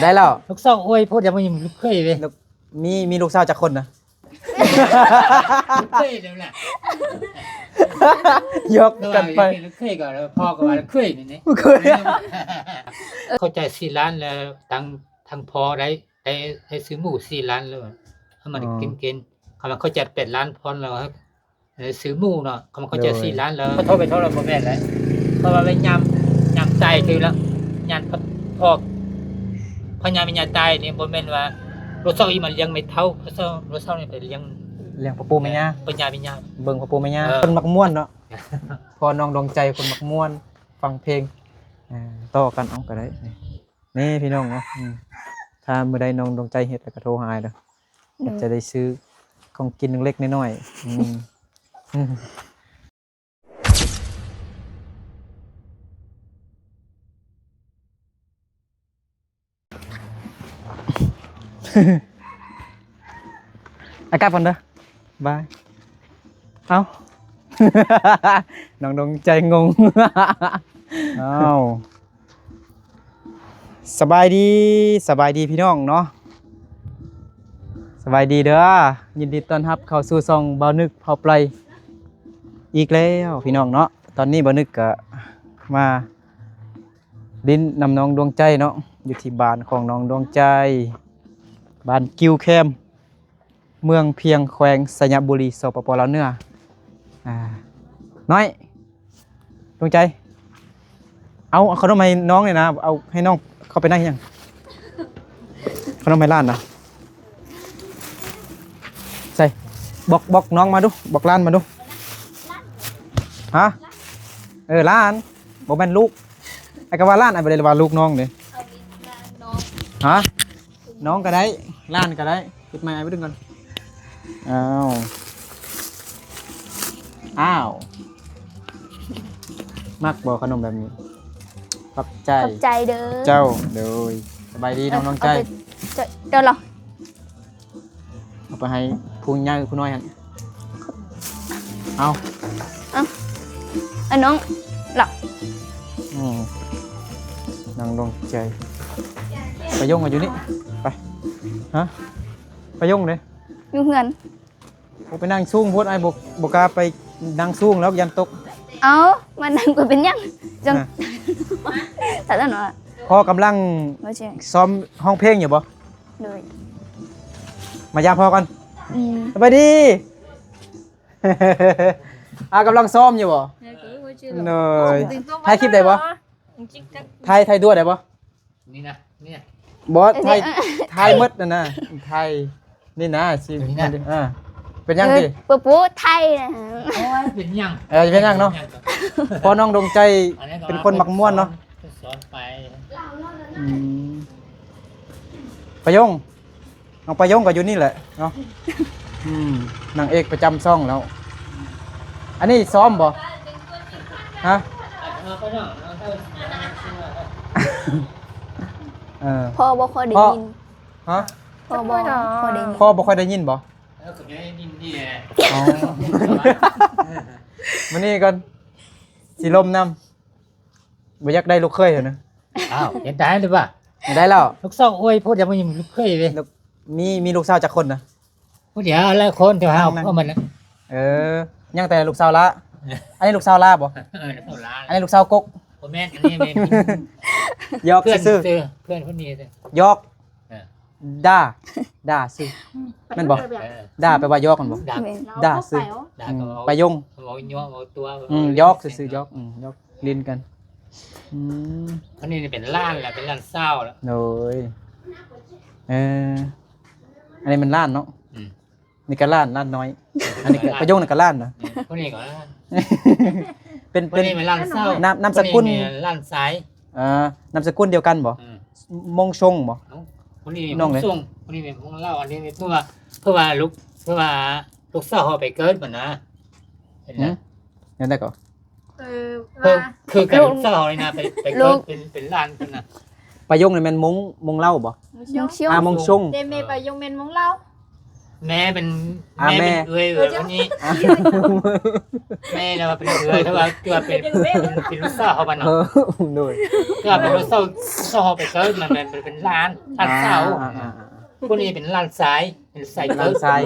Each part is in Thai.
ได้แล้วลูกสาวอวยพูดอย่ามายิ้มลูกเคยเว้ย มีลูกสาวจักคนนะ ลูกเคยแล้วแหละ ยกกันไป ลูกเคยก็พ่อก็ว่าลูกเคยนี่ เคย เข้าใจ4 ล้านแล้วทั้งพอได้ซื้อหมู4 ล้านแล้วให้มันกินเขามาเข้าใจ8 ล้านพอแล้วซื้อหมูเนาะเขามาเข้าใจ4 ล้านแล้วเขาโทรไปโทรแล้วบ่แม่นแล้วเพราะว่าไปยำใจคือแล้วยันพอกพญามีญาตายนี่บ่แม่นว่ารถเซาอีมันเลี้ยงไม่เท่ารถเซานี่ไปเลี้ยง เลี้ยงพ่อปู่แม่ย่า ปัญญาวิญญาณ เบิ่งพ่อปู่แม่ย่าคนมักม่วนเนาะพอน้องดวงใจคนมักม่วนฟังเพลงต่อกันเอาก็ได้นี่พี่น้องเนาะถ้ามื้อใดน้องดวงใจเฮ็ดแล้วก็โทรหาเด้อจะได้ซื้อของกินเล็กๆน้อยๆอากาศก่อนเด้อบายเอา น้องดวงใจงง เอาสบายดีพี่น้องเนาะสบายดีเด้อยินดีต้อนรับเข้าสู่ช่องบ่าวนึกเผาไพรอีกแล้วพี่น้องเนาะตอนนี้บ่าวนึกก็มาดินนำน้องดวงใจเนาะอยู่ที่บ้านของน้องดวงใจบ้านกิวแคมเมืองเพียงแขวงสยบุรีสปปลาวเหนือน้อยดวงใจเอาขนมให้น้องเลยนะเอาให้น้องเข้าไปนั่งยังขนมให้ร้านนะใส่บอกน้องมาดูบอกร้านมาดูฮะร้านบอกแม่นลูกไอ้กว่าร้านไอ้ประเดี๋ยวว่าลูกน้องเด้ฮะน้องก็ได้ร้านก็ได้ปิดไมค์ไอ้ไปดึงก่อนอ้าวมักบอกขนมแบบนี้ขอบใจเด้อเจ้าโดยสบายดีน้องใจเดี๋ยวเรา เอาไปให้ผู้ใหญ่ผู้น้อยฮะเอาน้องหลับน้องดวงใจไปยงมาอยู่นี่ไปฮะไปยงเลยอยู่เงินไปนั่งสูงพูดไอ้บกาไปนั่งสูงแล้วยันตกเอามานั่งก็เป็นยังจังแต่ละหน่อยพอกำลังซ้อมห้องเพลงอยู่บ่เลยมายามพอกันไปดี กำลังซ้อมอยู่บ่เนยถ่ายคลิปได้บ่ถ่ายด้วยได้บ่นี่นะเนี่ยบอสถ่ายมดนะถ่ายนี่นะสิเป็นยังดิปุ๊ไทยนะเป็นยังเป็นยังเนาะพอน้องดวงใจเป็นคนมักม่วนเนาะสอนไปประยงน้องประยงก็อยู่นี่แหละเนาะนางเอกประจำช่องแล้วอันนี้ซ้อมบ่ฮะพ่อบ่ค่อยได้ยินฮะพ่อบ่ค่อยได้ยินพ่อบ่ค่อยได้ยินบ่มันนี่ก่อนสีลมน้ำบ่อยากได้ลูกเคยเหรอนะอ้าวเห็นได้หรือเปล่าได้แล้วลูกสาวอวยพูดอย่ามายิ้มลูกเคยเว้ยมีลูกสาวจักคนนะพูดเดี๋ยวแล้วคนเดี๋ยวเอาเพราะมันยังแต่ลูกสาวละอันนี้ลูกสาวลาบ่อันนี้ลูกสาวกกผมแม่อันนี้ยอกซื้อเพื่อนคนนี้ยอกด่าซื้อแม่นบ่ด่าแปลว่ายอกกันบ่ด่าซื้อไปยงตัวยอกซื้อยอกยอกเล่นกันอันนี้เป็นล้านแหละเป็นล้านเศร้าแล้วโดยอันนี้มันล้านเนาะนี่ก็ล้านน้อยอันนี้ไปยงนี่ก็ล้านนะคนนี้ก็ล้านเป็นล้านเศร้านามสกุลล้านซ้ายนามสกุลเดียวกันบ่มงชงบ่คนนี้มงชงคนนี้เป็นมงเล่าอันนี้เพื่อว่าลูกสาวไปเกิดบ่นะเห็นนะนั่นได้ก็คือกับลูกสาวนี่นะไปเกิดเป็นล้านคนน่ะไปยงนี่แม่นมงเล่าบ่มงชงมงชงเดเมไปยงแม่นมงเล่า แม่เป็น อ่ะ แม่ แม่ เป็นเอื้อยวันนี้แม่เราเป็นเอื้อยถ้าว่าเป็นลูกสาวเขาบ้าน เอ เนาะ อโดย ถ้าว่าเป็นลูกสาวไปเกิดมันเป็นหลานสาว อ่า พวกนี้เป็นหลานซ้ายเป็นสาย ๆ เกิ ลาน ด ทราย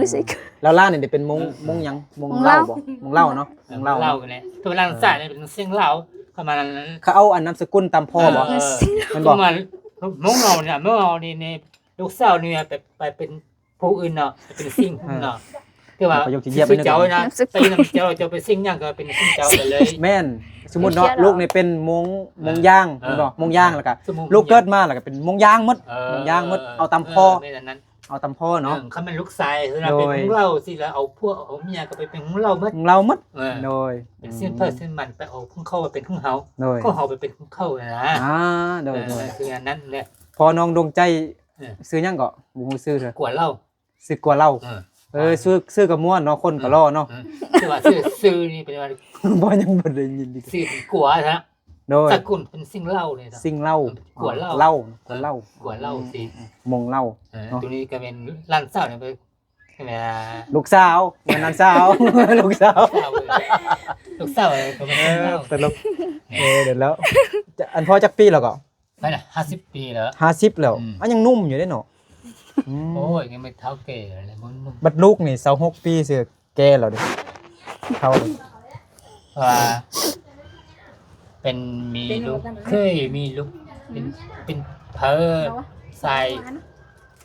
รู้สึก แล้วล่าเนี่ยเป็นมงหยังมงเหล้าบ่มงเหล้าเนาะมงเหล้า เล่า เนาะ กันเลยตัวหลานซ้ายเนี่ยเป็นเสียงเล่าประมาณนั้น เขาเอาอันนามสกุลตามพ่อบ่ มันบอก มาน้องเราเนี่ยเมื่อเรานี่ลูกสาวเนี่ยไปเป็นผู้อื่นเนาะเป็นสิ่งเนาะคือว่า ประโยคที่เหยียบไปนึง เจ้านะไปนำเจ้าจะไปสิ่งยังก็เป็นสิ่งเจ้าไปเลย แม่นสมมุติเนาะลูกนี่เป็นมงย่าง เออ มันบอกมงย่างแล้วก็ลูกเกิดมาแล้วก็เป็นมงย่างหมดมงย่างหมดเอาตามพ่อ ไม่นั้น เอาตามพ่อเนาะ เขาเป็นลูกชายคือเราเป็นของเราสิแล้วเอาพวกเอาเมียก็ไปเป็นของเราหมด ของเราหมด เออ โดย เป็นเส้นเพิ่นเส้นมันไปเอาของเขาไปเป็นของเฮา โดย ของเฮาไปเป็นของเขานะ โดยโดย คืออันนั้นแหละ พอน้องดวงใจ เออ ซื้อหยังก็บ่ฮู้ซื้อเถอะ กวนเรา ซื้อกลัวเหล้า เออ ซื้อกับม่วนเนาะคนก็รอเนาะ คือว่าซื้อนี่เป็นว่า บ่ยังบ่ได้ยินดี ซื้อเป็นกัวนะ โดย สกุลเป็นสิ่งเล่าเลยนะ สิ่งเหล้าก ลัวเหล้า เหล้ากลัวเหล้า กัวเล่าสิ มงเหล้า ตรงนี้ก็เป็นร้านเศร้าเนี่ยเป็นใช่ไหม ลูกสาววันนั้นสาว ลูกสาว ลูกสาวก็เป็นสิ่งเล่า ตลกเดี๋ยวแล้วอันพ่อจักปีแล้วก็ ไปนะ50 ปีแล้ว 50แล้วอันยังนุ่มอยู่ได้เนาะ โอ้ยยังไม่เท่าแก่เลยมัน บัดลูกนี่26ปีเสือแก่แล้วเด้เท่าเลย ว่าเป็นมีลูกเคยมีลูกเป็นเพอใส่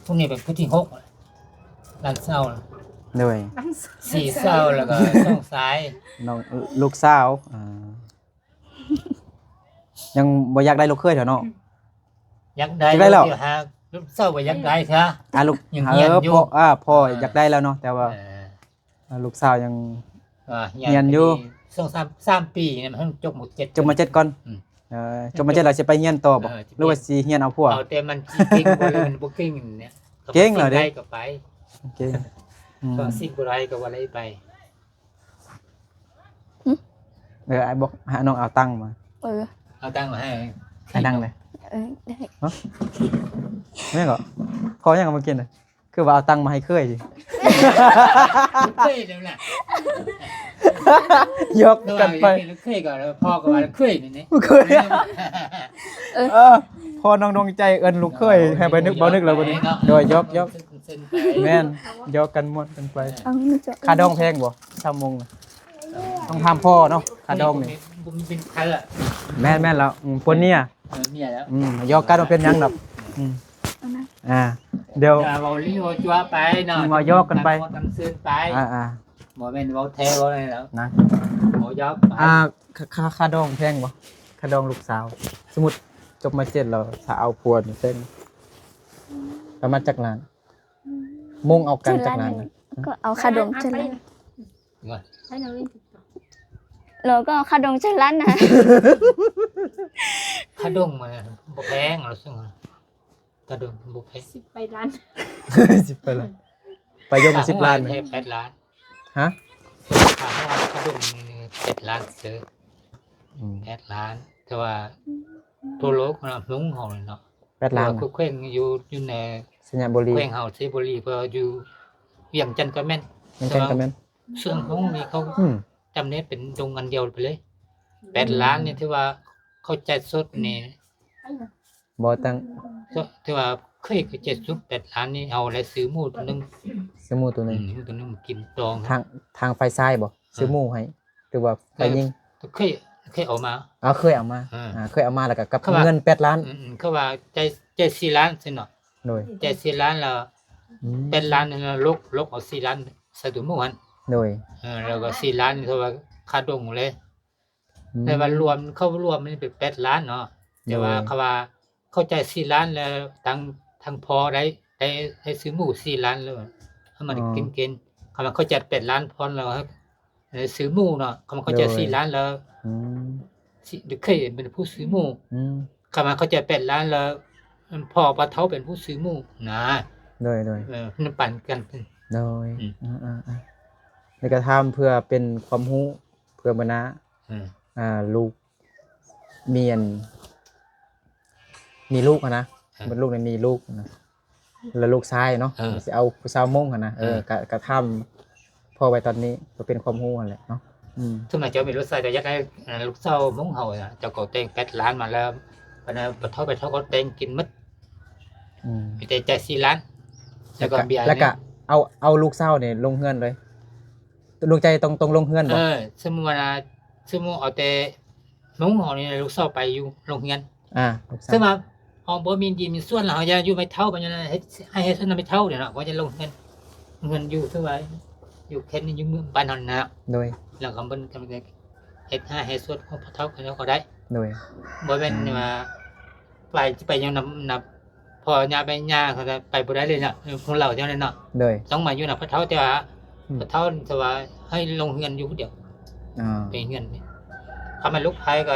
พวกนี้เป็นผู้ที่6ร้านเศร้า โดย 4เศร้าแล้วก็ต้องซ้าย น้องลูกสาวยังบ่อยากได้ลูกเคยเถอะเนาะ ยักได้ ได้แล้ว เดี๋ยวหาลูกเศร้าไปยักได้ใช่ ลูก ยังเฮียนอยู่ พ่ออยากได้แล้วเนาะแต่ว่าลูกสาวยัง เฮียนอยู่ 2-3 ปีเนี่ยมันจบหมด7 จบมา7ก่อนจบมา7แล้วสิไปเรียนต่อบ่หรือว่าสิเรียนเอาผัว เอาแต่มันเก่งบ่เลยมันบ่เก่งเนี่ย เก่งเหรอเด้ ได้ก็ไป โอเค ก็สิ่งบ่ได้ก็บ่ได้ไป ไอ้บอกหาน้องเอาตังค์มา เอาตังค์มาให้ ให้ดังเลย ได้ แม่นก็ขอยังเอามากินน่ะคือว่าเอาตังค์มาให้เคยสิ เคยแล้วน่ะ ยกกันไป เคยก็พ่อก็ว่าเคยนี่ เคยพอน้องดวงใจเอิ้นลูกเคยให้ไปนึกบ่นึกแล้วบ่นี้โดยยกแม่นยกกันหมดกันไป เอาไม่จบ ค่าดองแพงบ่ชาวมงน่ะต้องถามพ่อเนาะค่าดองนี่ บ่มีเป็นใครล่ะ แม่นแล้วปนเนี่ย เมียแล้ว ยกกันบ่เป็นหยังดอกเดี๋ยว อย่าเว้าลิ้นเว้าจั่วไปเนาะ มายกกันไป ตามซื่นไป บ่แม่นเว้าแท้เว้าอะไรแล้ว นะ บ่ยกไป ค่าดองแพงบ่ค่าดองลูกสาว สมมุติจบมา7แล้วถ้าเอาผัวนี่แพงประมาณจักล้านมงเอากันจักล้านนะ ก็เอาคาดงเจริญ ก่อน เราก็เอาคาดงเจริญนะ ค่าดงมันบ่แพงเราซึ่งค่าดงบ่แพง ไปร้าน 10ไปเลยไปยกมา10ล้าน แค่ นะ 8 ล้าน ฮะ ค่าดงนี่7 ล้านซื้อ8 ล้านแต่ว่าตัวโลกมันลุงเฮาเนาะ 8ล้าน คือแขวงอยู่ใน สัญญาบุรี แขวงเฮาเซบุรีเพออยู่เวียงจันทน์ก็แม่น มันกันกันแม่น เสื่องของนี่เขา อืม จำเนี้เป็นดงอันเดียวไปเลย8 ล้านนี่ที่ว่าเขาจ่ายสดนี่ บ่ตั้ง ที่ว่าเคยก็จ่ายสด8 ล้านนี่เอาอะไรซื้อหมูตัวนึง สมูตัวหนึง หมูตัวนึงมากินตอง ทางไฟซ้ายบ่ซื้อหมู่ให้หรือว่าไฟยิง เคยเอามา เคยเอามา อ่า เคยเอามาแล้วก็กับ เขาว่า เงิน8ล้าน เขาว่าจ่าย4 ล้านสิเนาะ โดย จ่าย4 ล้านแล้ว8 ล้านนี่ลกเอา4 ล้านใส่ตัวหมูหัน โดย แล้วก็4 ล้านนี่เขาว่าค่าดงเลยแต่ว่ารวมเข้ารวมมันเป็น8 ล้านเนาะแต่ว่าเขาว่าเข้าใจาย4 ล้านแล้วทางพอได้ซื้อหมู4 ล้านแล้วให้มันกินเขามาเข้าใจ8 ล้านพอแล้วครับซื้อหมูเนาะเขามาเข้าใจ4 ล้านแล้ว อืม เคยเป็นผู้ซื้อหมู อืม เขามาเข้าใจ8 ล้านแล้วพ่อปะเฒ่าเป็นผู้ซื้อหมูนะ โดย มันปั่นกัน โดยในกระทำเพื่อเป็นความรู้เพื่อบรรณะลูกมีลูกอะนะมันลูกเนี่ยมีลูกนะ แล้วลูกชายเนาะ เออ สิเอาผู้สาวมงหั่นนะเออ กะทำพ่อไว้ตอนนี้ก็เป็นความรู้นั่นแหละเนาะสมัยเจ้ามีรถไฟแต่อยากได้ลูกเต้ามงเฮาน่ะเจ้าก็แต่ง8ล้านมาแล้วปานนั้นปะเท่าก็แต่งกินหมด อืม มีแต่จ่าย4ล้านแล้วก็เบียร์ แล้วก็เอาลูกสาวนี่ลงเฮือนเลยลูกใจต้องลงเฮือนบ่ สมมุติว่าสมมุติเอาแต่มงเฮานี่ลูกเต้าไปอยู่โรงเรียน ลูกสาว ซึ่งว่าเฮาบ่มีดีมีส่วนแล้วเฮาจะอยู่ไม่เท่าปานนั้นเฮ็ดให้เฮ็ดให้ไม่เท่าเดี๋ยวเนาะว่าจะลงเงินอยู่คือว่าอยู่แค่นี้อยู่เมืองบ้านเฮานั่นน่ะ โดย แล้วก็เบิ่นกำลังเฮ็ดให้เฮ็ดส่วนของพระเท่ากันแล้วก็ได้ โดย บ่แม่นว่าไปยังนำพอย่าไปย่าเขาจะไปบ่ได้เลยน่ะของเราเจ้านั่นเนาะ โดย ต้องมาอยู่นำพระเท่าแต่ว่าพระเท่าแต่ว่าให้ลงเฮือนอยู่ผู้เดียว ไปเฮือนนี่ถ้ามันลูกไผก็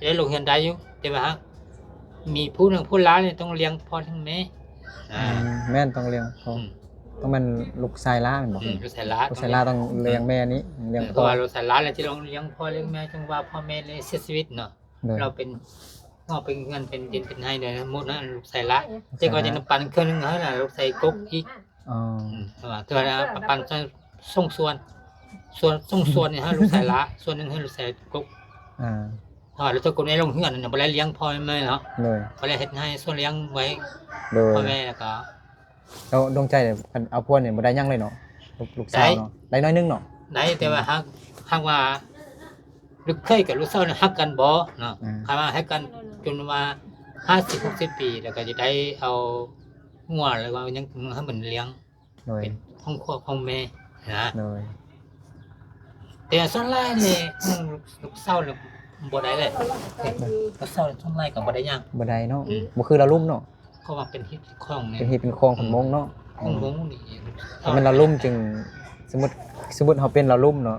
ได้ลงเฮือนได้อยู่แต่ว่ามีผู้หนึงผู้หลานนี่ต้องเลี้ยงพ่อทั้งแม่แม่นต้องเลี้ยงพ่อต้องเป็นลูกชายล่าแม่นบ่ ลูกชายหลาน ลูกชายล่าต้องเลี้ยงแม่นี้เลี้ยง เพ พ่อ ราะว่าลูกชายหลานแล้วจะลงเลี้ยงพ่อเลี้ยงแม่จังว่าพ่อแม่เลยเสียชีวิตเนาะ โดย เราเป็นงอกเป็นเงินเป็นดินเป็นให้เลยนะหมดนะลูกใส่ละเจ๊ก็จะนำปันเครื่องนึงให้ล่ะลูกใส่กกอีก อ๋อ ตัวนะปันส่งส่วนส่งส่วนเนี่ยให้ลูกใส่ละส่วนนึงให้ลูกใส่กกแล้วถ้าคนไม่ลงเฮือนเนี่ยบ่ได้เลี้ยงพ่อแม่เนาะ โดย บ่ได้เฮ็ดให้ส่วนเลี้ยงไว้ โดย พ่อแม่แล้วก็ แล้วดวงใจเนี่ยเอาพวกเนี่ยบ่ได้ยังเลยเนาะลูกสาวเนาะได้น้อยนึงเนาะ ไหนแต่ว่าฮักว่าลูกเคยกับลูกสาวเนี่ยฮักกันบ่เนาะคำว่าฮักกันจนว่า50-60 ปีแล้วก็จะได้เอางัวแล้วก็ยังให้มันเลี้ยง โดย เป็นห้องครัวห้องแม่นะ โดย แต่ส่วนหลายนี่ลูกสาวเนี่ยบ่ได้เลยลูกสาวส่วนหลายก็บ่ได้หยัง บ่ได้เนาะบ่คือเราลุ่มเนาะ เพราะว่าเป็นฮิตของนี่ เป็นฮีเป็นคองของมงเนาะ ของวงนี่ ถ้าเป็นเราลุ่มจึงสมมุติเฮาเป็นเราลุ่มเนาะ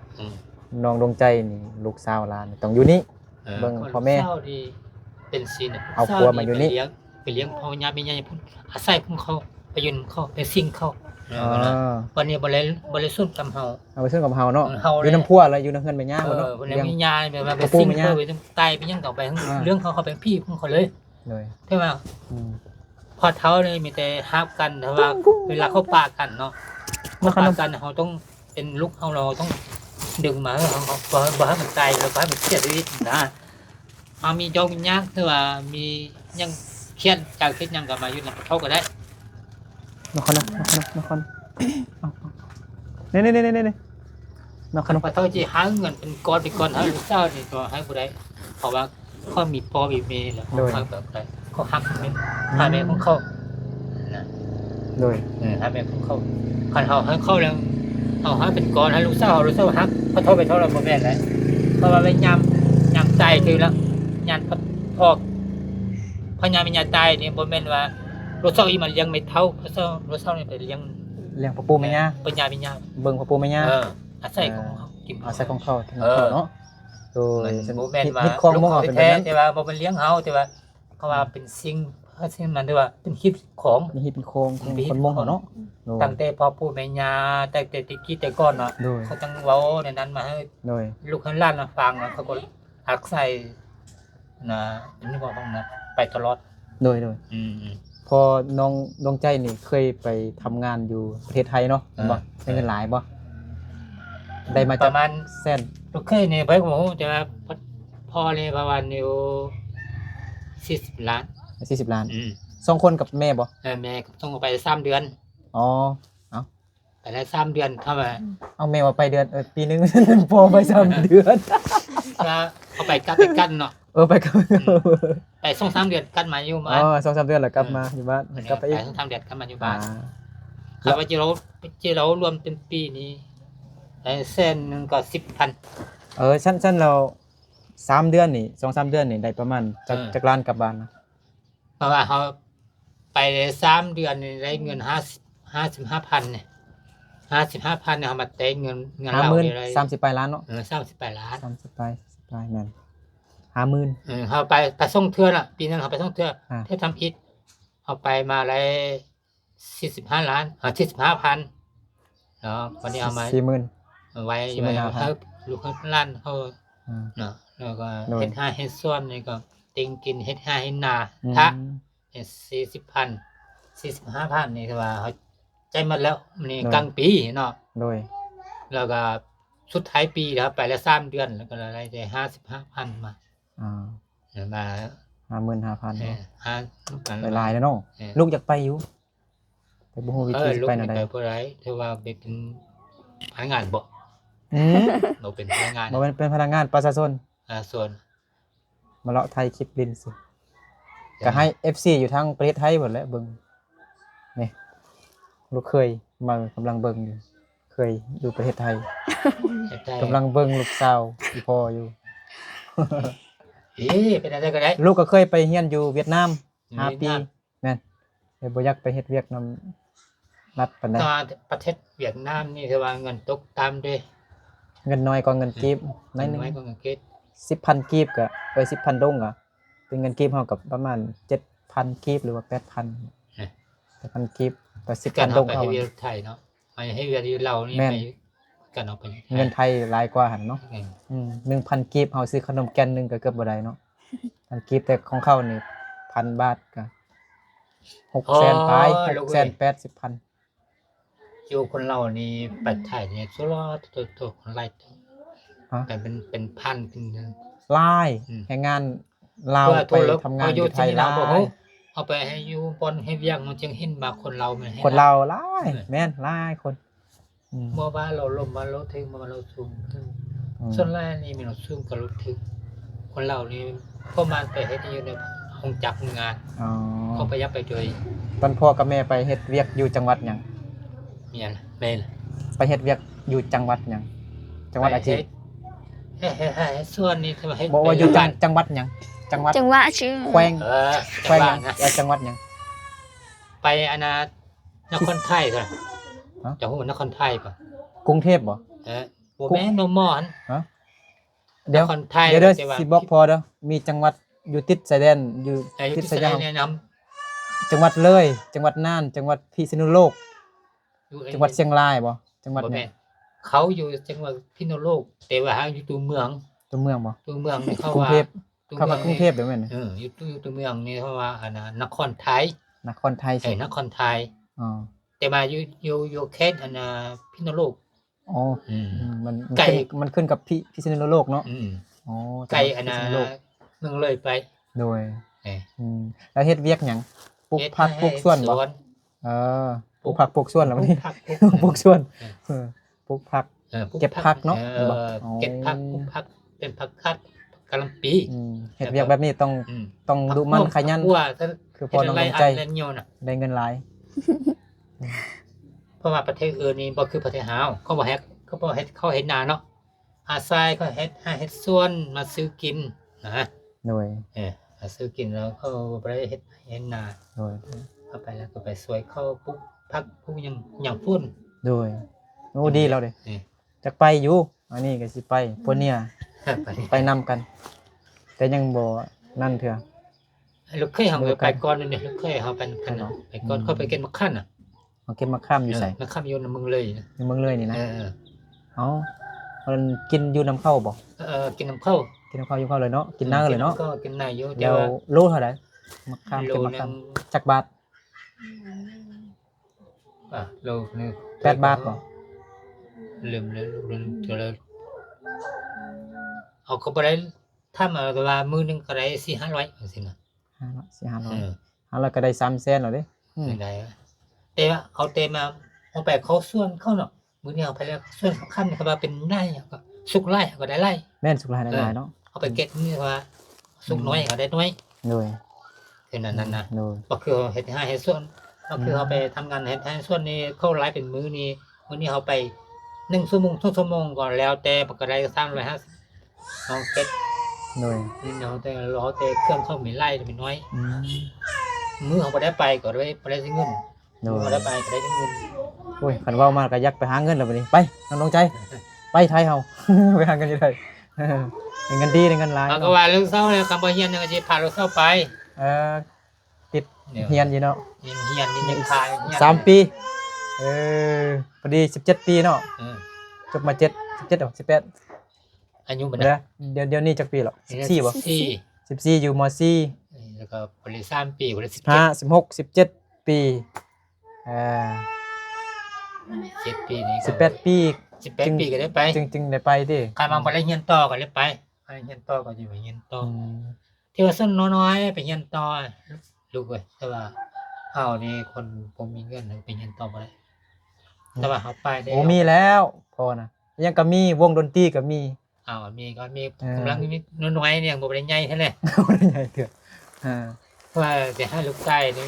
น้องดวงใจนี่ลูกสาวหลานต้องอยู่นี่ เบิ่งพ่อแม่ ลูกสาวนี่เป็นศีล เอาครัวมาอยู่นี่ ไปเลี้ยงพ่อย่าแม่ย่าพุ่นอาศัยพุ่นเขาไปยืนเขาไปซิ่งเขา วันนี้บ่ได้ส่วนกับเฮา เอาไปซึ่งกับเฮาเนาะ เฮา อยู่น้ำพัวแล้วอยู่น้ำเฮือนแม่ย่าบ่เนาะ วันนี้ เลี้ยง มีญาแบบว่าไป กระปู ซิ่ง แม่ย่า เขาไปตายไปยังต่อไปเรื่องเขาเป็นพี่ของเขาเลย โดย ใช่ไหม อืม พอเท้าเลยมีแต่ฮับกันแต่ว่าเวลาเขาปากันเนาะเขาปากันเขาต้องเป็นลูกเขาเราต้องดึงมาให้เขาบ่ให้มันตายแล้วบ่ให้มันเสียชีวิตนะมีโยมยากคือว่ามียังเครียดจากคิดยังกับมาอยู่นะเขาก็ได้ นครนี่นคร พอเท้าจะหาเงินเป็นก้อนให้ลูกสาวนี่ก็ให้บ่ได้เพราะว่าเขามีพ่อมีแม่แล้วเขาแบบไรเขาหักแม่หาแม่ของเขานะ โดย หาแม่ของเขาคันเขาให้เขาแล้วเอาให้เป็นก้อนให้ลูกสาวหักพอเท่าไปเท่าเราบ่แม่นแล้วเพราะว่าไปยำใจคือแล้วยานพ่อญามีญาตายนี่บ่แม่นว่าลูกสาวอีมันเลี้ยงไม่เท่าลูกสาวนี่ไปเลี้ยง เลี้ยงพ่อปู่แม่ย่า ปัญญามีญา เบิ่งพ่อปู่แม่ย่า อาศัยของเขากิน เอาใส่ของเขาเนาะโดย มันบ่แม่นว่า ฮิตของมง ลูก เป็น แท้ แบบนั้น แต่ว่าบ่เป็นเลี้ยงเฮาแต่ว่าเขาว่าเป็นสิ่งมันที่ว่าเป็นฮิตของ นี่ฮิตเป็นโครงคนมงเขาเนาะโดย ตั้งแต่พ่อปู่แม่ย่าแต่ติกี้แต่ก่อนเนาะ โดย เขาต้องเว้าในนั้นมาให้ โดย ลูกให้หล้านมาฟังเขาก็อักใส่นะอันนี้บอกต้องนะไปตลอด โดย อืม พอน้องดวงใจนี่เคยไปทำงานอยู่ประเทศไทยเนาะบ่ได้เงินหลายบ่ได้มา ป จาก ระมาณ แซ่น ลูกเคยนี่ไปผมแต่ว่าพ่อนี่ประมาณอยู่40 ล้าน 40 ล้าน2คนกับแม่บ่ แม่ต้องเอาไป3 เดือน อ๋อ ไปได้3 เดือนเท่าไหร่ เอาแม่ว่าไปเดือนปีนึง พอไป3เดือน ก็เอาไปกันเนาะ ไปกับ ไป2-3 เดือนกันมาอยู่บ้าน อ๋อ2-3 เดือนแล้วกลับมาอยู่บ้านกลับไป ไป อีก 2-3 เดือนกันมาอยู่บ้านครับว่าจะเรารวมเป็นปีนี้ได้แสนนึงก็ 10,000 ชั้นเรา3 เดือนนี่ 2-3 เดือนนี่ได้ประมาณจากล้านกลับบ้านนะ เพราะว่าเขาไปได้3 เดือนนี่ได้เงิน55,000เนี่ย55,000เนี่ยเขามาได้เงินเราได้ 30ปลายล้านเนาะ 38 ล้าน 30ปลายแม่น 50,000 เขาไปส่งเทื่อน่ะปีนึงเขาไปส่งเทื่อเที่ยวทำอิฐเอาไปมาได้45 ล้าน45,000เนาะวันนี้เอามา 40,000 ไว้ให้ลูกให้ล้านเขาเนาะแล้วก็เฮ็ดให้ส่วนนี่ก็ติงกินเฮ็ดให้นาถ้า40,000 45,000นี่คือว่าเขาใจหมดแล้วนี่กลางปีเนาะ โดย แล้วก็สุดท้ายปีแล้วไปแล้ว3เดือนแล้วก็ได้55,000มา อ่า มา 55,000 เอ เนาะ อกัน หลายๆแล้วเนาะ เออ ลูกอยากไปอยู่แต่บ่ฮู้วิธีสิ ลูก ไป นี่ แนวใด ไปบ่ได้ถือว่าไปเป็นพนักงานบ่ อืม เราเป็นพนักงาน บ่เป็นพนักงานประชาชน ส่วน มาเลาะไทยคลิปลินสิก็ให้ FC อยู่ทางประเทศไทยหมดแหล้วเบิ่งนี่ลูกเคยมากำลังเบิ่งอยู่เคยอยู่ประเทศไทย ได้ กำลังเบิ่งลูกสาวอีพ่ออยู่ เป็นอะไรก็ได้ ลูกก็เคยไปเรียนอยู่เวียดนาม 5 ปี เวียดนาม แม่นแต่บ่อยากไปเฮ็ดเวียกนำรัฐปานใด ถ้าประเทศเวียดนามนี่คือว่าเงินตกตามด้วย เงินน้อยกว่าเงินกีบหน้อยหนึง น้อยกว่าเงินเกต 10,000 กีบก็10,000 ดงก็เป็นเงินกีบเท่ากับประมาณ 7,000 กีบหรือว่า 8,000 กีบต่อ การ 10,000 ด เอา ง ไป เท่า ให้ กั เวี น ยดไทยเนาะไปให้เวียดเรานี่ แม่น ไปกันเอาไป เงินไทยหลายกว่าหั่นเนาะ เออ 1,000 กีบเฮาซื้อขนมแกนหนึงก็เกือบบ่ได้เนาะพันกีบแต่ของเขานี่ 1,000 บาทก็600,000ปลาย680,000 อยู่คนเรานี่ไปไทยเนี่ยสุดยอดตัวคนไล่ตัว ฮะ แต่เป็นพันเป็น หลาย อืม แรงงานลาวไปทำงานอยู่ไทยหลาย เอาไปให้อยู่บนให้เวียงมันจึงเห็นมาคนเรามันให้ คนลาวหลายแม่นหลายคนอืม เมื่อว่าเราลมมาเราถึงมาเราสูงถึง อืม ส่วนแรกนี่มีเราสูงกับเราถึงคนเรานี่พอมาไปเฮ็ดอยู่ในห้องจักรงาน อ๋อ เขาไปยับไปโดย ตอนพ่อกับแม่ไปเฮ็ดเวียกอยู่จังหวัดหยัง เมียนแม่น ไปเฮ็ดเวียกอยู่จังหวัดหยังจังหวัดอาชีพ เฮ้ส่วนนี้ทำไมให้ บอกว่าอยู่จังหวัดหยังจังหวัด จังหวะชื่อ แขวง จั แขว ง ง ห ห วั ยั ด ง นะ จังหวัดหยัง ไปนครไทยก่อน ฮะ จะหูนครไทยก่อน กรุงเทพบ่ โบแม่นมอน ฮะเดี๋ยวน ครไทย เดี๋ยว แต่ว่า สิบอกพอเด้อมีจังหวัดอยู่ติดชายแดนอยู่ อายุ ติด ที่ ชาย แส แด ด น งแนะน จังหวัดเลย จังหวัดน่าน จังหวัดพิษณุโลก ำอยู่ จังหวัดเชียงรายบ่จังหวัด บ่ ไหน แม่นเขาอยู่จังหวัดพิษณุโลกแต่ว่าอยู่ตัวเมือง ตัวเมืองบ่ ตัวเมืองนี่เขา กรุง ว่า เทพ ตัว เข้ามา มือง กรุงเทพเดี๋ยวแม่น อยู่ตัวเมืองนี่เขาว่านครไทย นครไทยสิ นครไทย อ๋อ แต่มาอยู่เขตพิษณุโลก อ๋อ อืม มัน ไก่ มันขึ้นกับพิษณุโลกเนาะ อืม อ๋อ ไกล จังหวัดพิษณุโลก เมืองเลยไป โดย เอ้ย แล้วเฮ็ดเวียกหยังปลูก เฮ็ด ผักปลูกสวนบ่ สวน เออปลูกผักปลูกสวนแล้ว ปลู นี่ กผัก ปลูกสวนเออปลูกผัก เก็บผักเนาะ อ บ่ เก็บผักปลูกผักเป็นผักคัดกะหล่ำปี เฮ็ดเวียกแบบนี้ต้อง อืม ต้องดูมันขยัน เพราะว่าถ้า คือพอน้อง เฮ็ด น้ำใจ อะไรอันเดียวน่ะ ได้เงินหลาย เพราะว่าประเทศอื่นนี่บ่คือประเทศเฮาเขาบ่เฮ็ดเขาเฮ็ดนาเนาะอาศัยเขาเฮ็ดสวนมาซื้อกินนะ โดย มาซื้อกินแล้วเขาบ่ได้เฮ็ดนา โดย เข้าไปแล้วก็ไปสวยเข้าปลูกผักปลูกหยังพุ่น โดยโอ้ดีแล้วเด้ นี่ จักไปอยู่อันนี้ก็สิไปพวกเนี่ย ไป ไปนำกัน แต่ยังบ่นั่นเถื่อ ลูกเคยเฮาไปก่อนนี่ลูกเคยเฮาไปกันเนาะไปก่อนเขาไปเก็บมะขั่นน่ะ เอาเก็บมะข้ามอยู่ไส มะขั่นอยู่ในเมืองเลยนะ ในเมืองเลยนี่นะ เออ เอ้ามันกินอยู่น้ำเข้าบ่ กินน้ำข้าว กินน้ำเข้าอยู่เข้าเลยเนาะกินน้าเลยเนาะ ก็กินนายอยู่ เดี๋ยวโลเท่าไหร่มะขาม โล เก็บมะ นึ ขาม ง จักบาท โลนึง 8 บาทบ่ ลืมเลยโลนึงเท่าไหร่เอาก็บ่ได้ถ้ามาว่ามื้อนึงก็ได้4-500จังซี่นะ 500 500ก็ได้3แสนแล้วเด้ ไม่ได้แต่ว่าเอาแต่มาเอาไปเขาส่วนเขาเนาะมื้อนี้เอาไปแล้วส่วนสำคัญก็ว่าเป็นไร่ก็สุกไร่ก็ได้ไร่ แม่นสุขหลายหลายเนาะ เอาไปเก็บนี่ว่าสุกน้อยก็ได้น้อย โดย คือนั้นนะ โดย ก็คือเฮ็ดให้ส่วนก็คือเอาไปทำงานเฮ็ดให้ส่วนนี้เข้าไลฟ์เป็นมื้อนี้เอาไป1ชั่วโมง2ชั่วโมงก่อนแล้วแต่ก็ได้350เอาเก็บ โดย นี่เนาะแต่รอแต่เครื่องเข้าไม่ไล่เป็นน้อย อืม มื้อเขาบ่ได้ไปก็ได้สิเงิน โด บ่ ย ได้ไปก็ได้เงิน โอ้ยคันเว้ามาก็อยากไปหาเงินแล้วบัดนี้ไปน้องดวงใจ ไปไทยเฮา ไปหาเงินอยู่ไทยได้เงินดีได้เงินหลาย เอาก็ว่าลูกเศร้าเลยคำว่าเฮียนยังสิพาลูกเศร้าไป เออติดเฮียนอยู่เนาะ เฮียนนี่ยังพาเฮียน 3 ปีเออพอดี17 ปีเนาะ เออ จบมา7 17อ๋อ18 อายุมัน เดี๋ยวนี้จักปีหรอ14บ่ สี่ 14อยู่ม .4 แล้วก็บริษัทปีบริษัท 15 16 17 ปีอ่า 7 ปีนี่ก็ 18 ปี 18 ปีก็ได้ไป จึงได้ไปติ ใครมาบ่ได้เรียนต่อก็เลยไปเรียนต่อก็สิไปเรียนต่อ อืม ที่ว่าซั่นน้อยๆไปเรียนต่อลูกเอ้ยแต่ว่าเฮานี่คนบ่มีเงินไปเรียนต่อบ่ได้แต่ว่าเฮาไปได้ โอ้มีแล้วพอนะยังก็มีวงดนตรีก็มี อ้าวมีก็มี เออ กำลังมีน้อยๆเนี่ยบ่ได้ใหญ่เท่าไหร่ ใหญ่เถอะอ่า เพราะว่าจะให้ลูกชายนี่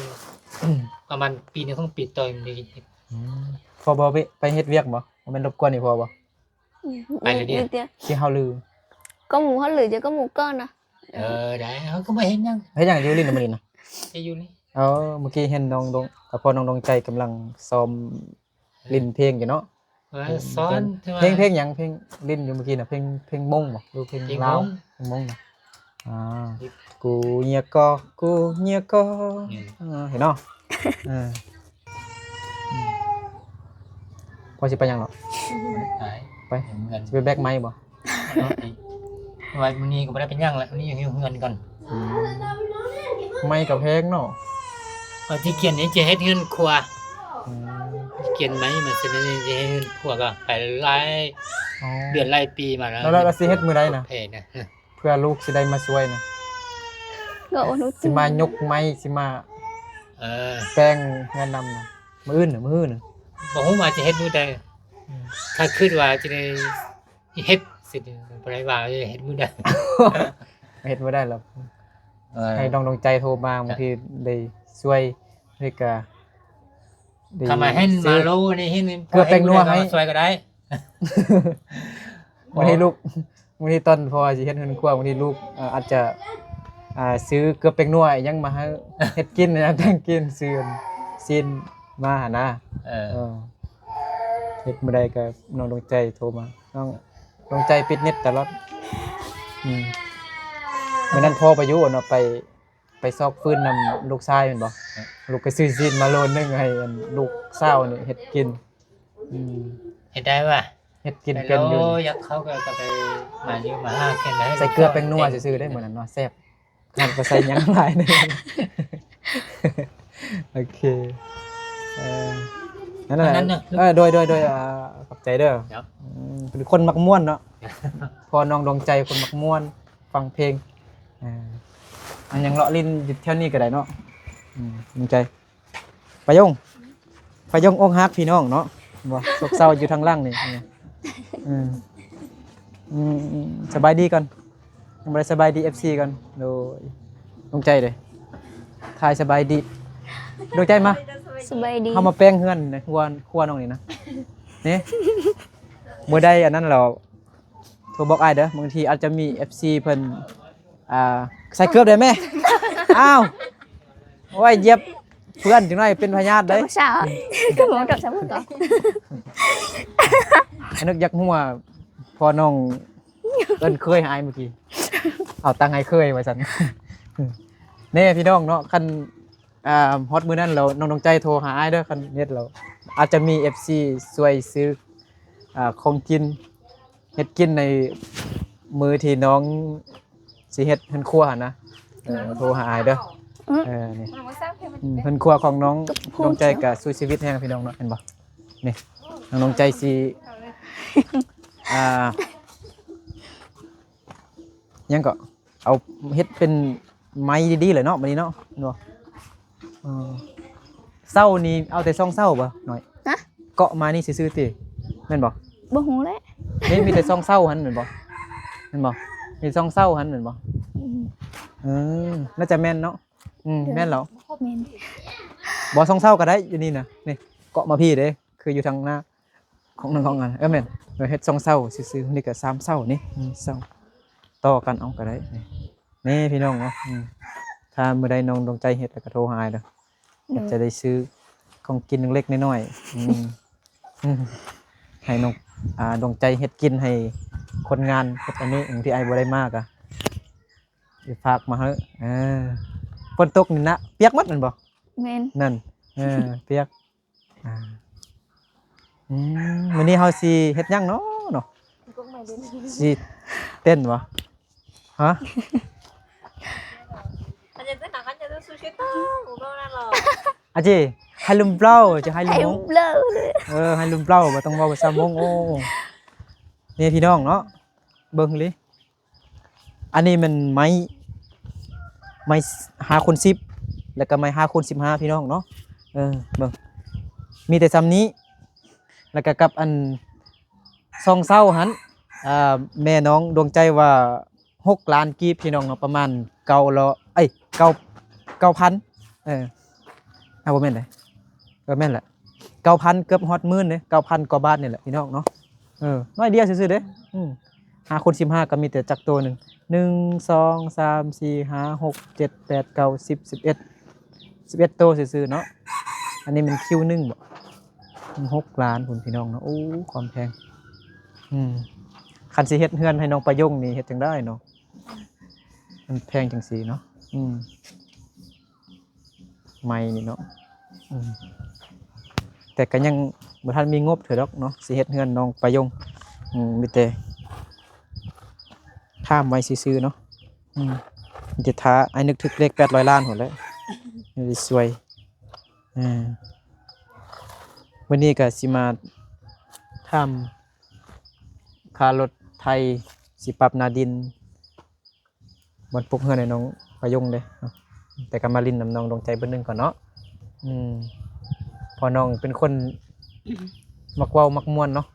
ประมาณปีหนึงต้องปิดต่อยนี่ พอบ่ไปเฮ็ดเวียกบ่บ่แม่นรบกวนนี่พอบ่ ไปเลยดิ สิเฮาลือ có mù hết lửa chứ có mù con à ได้เขาก็บ่เห็นหยัง เฮ็ดหยังอยู่ลิ้นน่ะมื้อนี้นะ จะอยู่นี่ เมื่อกี้เห็นน้องดงพอน้องดวงใจกำลังซ้อมลิ้นเพลงอยู่เนาะ ว่าสอนที่ว่า เพลงหยังเพลงลิ้นอยู่เมื่อกี้น่ะเพลงมงบ่หรือเพลง เพลง ลาว มง เพลงมงน่ะอ่ากูเงียก็กูเงียก็เห็นเนาะเอออืมพอสิไปหยังเนาะ หาย ไป เงิน สิไปแบกไม้บ่ ไว้มื้อนี้ก็บ่ได้เป็นหยังแล้วมื้อนี้อยู่เงินก่อน ไม้กับเพลงเนาะ ว่าที่เขียนนี่จะเฮ็ดเงินครัว อืม เขียนไหมมันสิได้จะเฮ็ดเงินครัวก็ไปหลาย อ๋อ เดือนหลายปีมาแล้ว แล้วสิเฮ็ดมื้อใดน่ะ เพจนะ เพื่อลูกสิได้มาช่วยนะ gỗ nó สิมายกไม้สิมา เออ แป้งงานนำนะมื้ออื่นน่ะมื้ออื่นน่ะ บ่ฮู้ว่าจะเฮ็ดมื้อใดถ้าคิดว่าจะได้เฮ็ดสิบ่ได้ว่าจะเฮ็ดมื้อใด เฮ็ดบ่ได้หรอกให้น้องดวงใจโทรมาบางทีได้ช่วยเฮ็ดก็ได้ ทำมาให้มาโลนี่เฮ็ด เพื่อแป้งนัวให้ สวยก็ได้ บางทีลูกบางทีตอนพอสิเฮ็ดเฮือนครัวบางทีลูกอาจจะซื้อเกลือแป้งนัวอิหยังมาให้เฮ็ดกินนะแต่งกินซื้อซีนมาหานะ เออ เออเฮ็ดบ่ได้ก็น้องดวงใจโทรมาน้องดวงใจปิดเน็ตตลอดมื้อนั้นพ่อไปอยู่เนาะไปซอกฟืนนำลูกชายแม่นบ่ลูกก็ซื้อซีนมาโลนึงให้อันลูกสาวนี่เฮ็ดกินเฮ็ดได้ป่ะ เฮ็ดกินเป็นอยู่ อยากเขาก็ไปมาอยู่มาหาแค่ไหน ใส่เกลือแป้งนัวซื่อๆได้มื้อนั้นเนาะแซ่บคันก็ใส่หยังหลายเด้อโอเคเออนั่นแหละโดยขอบใจเด้อ ครับ เป็นคนมักม่วนเนาะ พอน้องดวงใจคนมักม่วนฟังเพลงอันยังเลาะลิ้นอยู่แถวนี้ก็ได้เนาะดวงใจไปยงอกหักพี่น้องเนาะบ่โศกเศร้าอยู่ทางล่างนี่สบายดีก่อนยังบ่ได้สบายดี FC ก่อนโดยดวงใจเด้ทายสบายดีดวงใจมา sợi đi เฮามาแป้งเฮือนในครัวน้องนี่นะนี่มื้อใดอันนั้นเราโทรบอกอ้ายเด้อบางทีอาจจะมี FC เพิ่นใส่เกือบได้แม่ อ้าวโอ้ยเหยียบเพื่อนจังได๋เป็นพยาธิเด้ có sao ạ cái món trộn sao có อันนึกอยากฮู้ว่าพอน้องเอิ้นเคยหายเมื่อกี้เอาตังค์ให้เคยว่าซั่น แน่พี่น้องเนาะคันฮอตมื้อนั้นเราน้องดวงใจโทรหาอ้ายเด้อคันเน็ตเราอาจจะมี FC ช่วยซื้อของกินเฮ็ดกินในมื้อที่น้องสิเฮ็ดเฮือนครัวหั่นนะโทรหาอ้ายเด้อนี่เฮือนครัวของน้องดวงใจก็สู้ชีวิตแฮงพี่น้องเนาะเห็นบ่นี่น้องดวงใจสิยังก็เอาเฮ็ดเป็นไม้ดีๆเลยเนาะบัดนี้เนาะเห็นบ่เศร้านี่เอาแต่ซ่องเศร้าบ่หน่อย ฮะ เกาะมานี่ซื่อๆติแม่นบ่ bố hú đấy นี่มีแต่ซ่องเศร้าหั่นแม่นบ่แม่นบ่มีซ่องเศร้าหั่นแม่นบ่น่าจะแม่นเนาะแม่นแล้ว men บ่ซ่องเศร้าก็ได้อยู่นี่น่ะนี่เกาะมาพี่เด้คืออยู่ทางหน้าของนึงของอันแม่นเฮ็ดซ่องเศร้าซื่อๆนี่ก็3เศร้านี่เศร้าต่อกันเอาก็ได้นี่พี่น้องเนาะถ้ามื้อใดน้องดวงใจเฮ็ดก็โทรหาเด้อจะได้ซื้อของกินเล็กๆน้อยๆให้น้องดวงใจเฮ็ดกินให้คนงานเฮ็ดอันนี้บางทีไอ้บ่ได้มากสิฝากมาเฮ้ฝนตกนี่นะเปียกหมดแม่นบ่ men นั่นเปียกมื้อนี้เฮาสิเฮ็ดหยังเนาะสิเต้นบ่ฮะ Anh nhìn tới thằng anh cho tôi sushi tao, một con ăn rồi. อาจีให้ลุมเปล่าจะให้ลุ ไอ้ มมง เบลอเลย ให้ลุมเปล่าบ่ต้องเว้าภาษามงโอ้นี่พี่น้องเนาะเบิ่งเลยอันนี้มันไม้5คูณ10แล้วก็ไม้5คูณ15พี่น้องเนาะเบิ่งมีแต่ซ้ำนี้แล้วก็กับอันซองเศร้าหันแม่น้องดวงใจว่า6 ล้านกีบพี่น้องเนาะประมาณ9,000บ่แม่นเด้แม่นแหละ 9,000เกือบฮอดหมื่นเด้9,000 กว่าบาทนี่แหละพี่น้องเนาะน้อยเดียวซื่อๆเด้5คูณ15ก็มีแต่จักตัวหนึง1 2 3 4 5 6 7 8 9 10 11ตัวซื่อๆเนาะอันนี้มันคิว1บ่6 ล้านพุ่นพี่น้องเนาะโอ้ความแพงคันสิเฮ็ดเฮือนให้น้องประยงนี่เฮ็ดจังได้เนาะมันแพงจังซี่เนาะไม่นี่เนาะแต่ก็ยังบ่ทันมีงบเถอะดอกเนาะสิเฮ็ดเฮือนน้องประยงมีแต่ท่ามไว้ซื่อๆเนาะมีแต่ท้าไอ้นึกถึกเลข800 ล้านพุ่นแหล้วนี่สวยมื้อนี้ก็สิมาทำค่ารถไทยสิปรับหน้าดินบ่ปลุกเฮือนให้น้องประยงเด้เนาะแต่ก็มาลิ้นน้ำน้องดวงใจเบิ่นนึงก่อนเนาะพอน้องเป็นคนมักเว้ามักม่วนเนาะ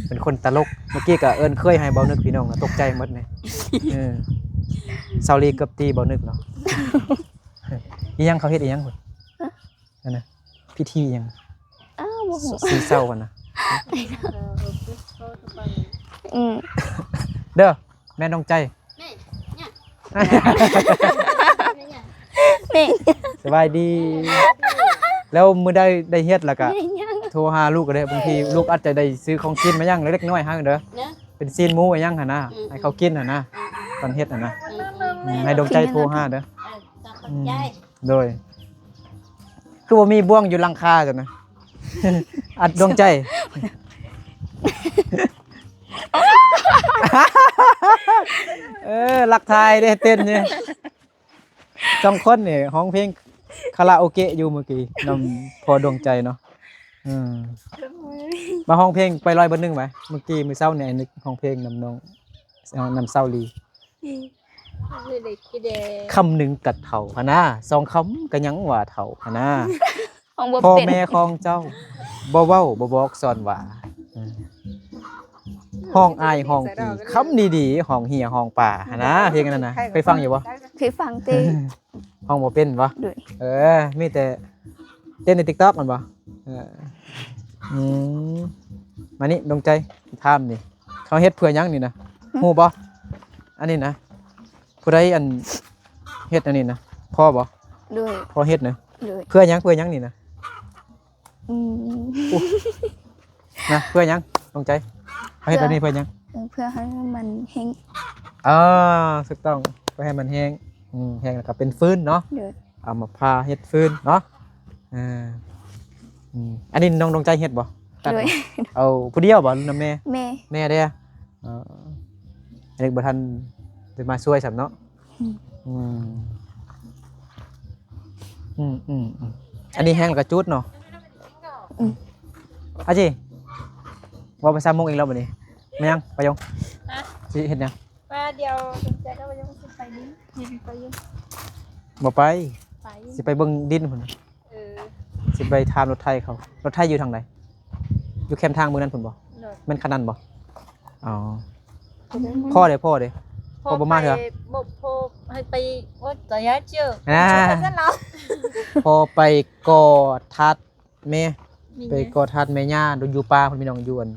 เป็นคนตลกเมื่อกี้ก็เอิ้นเคยให้เบานึกพี่น้องตกใจหมดเลยซาลีเกือบตีเบานึกเนาะอีหยังเขาเฮ็ดอีหยังพุ่นนั่นน่ะพิธีหยังบ่ฮู้ สีเศร้ากันนะ เด้อแม่น้องใจ นี่ สบายดี แล้วมื้อได้เฮ็ดแล้วก็โทรหาลูกก็ได้บางทีลูกอาจจะได้ซื้อของกินมายังเล็กน้อยให้เด้อเป็นซีนหมูอีหยังหั่นนะให้เขากินหั่นนะตอนเฮ็ดหั่นนะให้ดวงใจโทรหาเด้อโดยคือบ่มีบ่วงอยู่หลังคาจังนะ อัดดวงใจ หลักทายได้เต้นเนี่ย2 คนนี่ร้องเพลงคาราโอเกะอยู่เมื่อกี้นำพอดวงใจเนาะมาร้องเพลงไป100 1ไหมเมื่อกี้มื้อเช้าเนี่ยนึกร้องเพลงนำน้องนำเศร้าลีคำหนึ่งกัดเฒ่าพะนะ2 คำก็ยังว่าเฒ่าพะนะพ่อแม่ของเจ้าบ่เว้าบ่บอกสอนว่าห้องอายห้องกี่คำดีๆห้องเหียห้องป่าหั่นนะเพลงนั้นน่ะเคยฟังอยู่บ่ เคยฟังติ ห้องบ่เป็นบ่ ด้วย มีแต่เต้นใน TikTok มันบ่มานี่ดวงใจถามนี่เขาเฮ็ดเพื่อหยังนี่นะฮู้บ่อันนี้นะผู้ใดอันเฮ็ดอันนี้นะพ่อบ่ ด้วย พ่อเฮ็ดนะ ด้วย เพื่อหยังนี่นะนะเพื่อหยังดวงใจเขาเฮ็ดอันนี้เพื่อหยัง เพื่อให้มันเฮง ถูกต้องเพื่อให้มันแห้งแห้งแล้วก็เป็นฟืนเนาะ ด้วย เอามาพาเฮ็ดฟืนเนาะอันนี้น้องดวงใจเฮ็ดบ่ตัด ด้วย บ่เอาผู้เดียวบ่นำแม่ แม่ เด้ออันนี้บ่ทันได้มาช่วยซ้ํเนาะอันนี้แห้งแล้วก็จุดเนาะอาจิว่าไปซ้ำมงอีกแล้วบัดนี้แม่ยังไปยงสิเฮ็ดหยัง ว่าเดียวจะก็ยังสิไปดิยินไปอยู่ บ่ไป ไป สิไปเบิ่งดินพุ่นสิไปถามรถไทยเขารถไทยอยู่ทางใดอยู่แคมป์ทางมื้อนั้นพุ่นบ่ โดด แม่นคันนั้นบ่อ๋อพ่อเด้พ่อบ่มาเถอะ บ่พอให้ไปว่าจะย้ายเจ้า อ่า ซะแล้ว พอไปกอทัดแม่ไปกอทัดแม่ย่าอยู่ป่าพุ่นพี่น้องอยู่อัน